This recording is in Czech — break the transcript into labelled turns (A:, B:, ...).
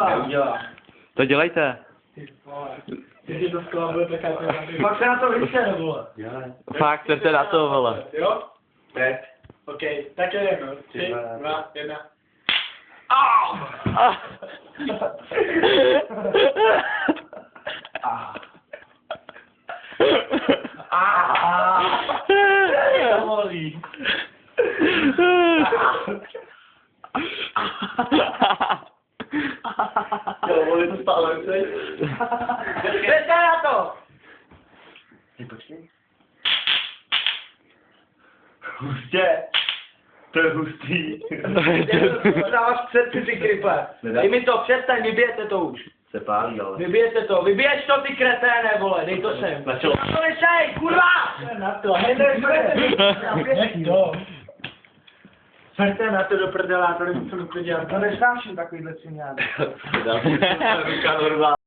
A: Neudělám.
B: To dělejte.
C: Když to skvělá bude taká pak se na to vyšle, vole.
B: Fakt, jste na to, vole.
C: Jo?
A: Teď.
C: OK, tak je jedno. 3, 2, 1.
A: Bolí. Jo, vole, to stále chci.
C: Jdete na to!
A: Ty počkej. Hustě. To je hustý.
C: Dáváš před ty krype. Dej mi to, přestaň, vybijete to už.
A: Se pálí, ale.
C: Vybijete to, vybiješ to ty kreténe, vole, dej to sem.
A: Na čelo.
C: Na to nešej, kurva! Na to, Jaký to? Srte na to do prdela, to nemusím to dělat. To nesnáším takovýhle sviňány.
A: Ruka normálně.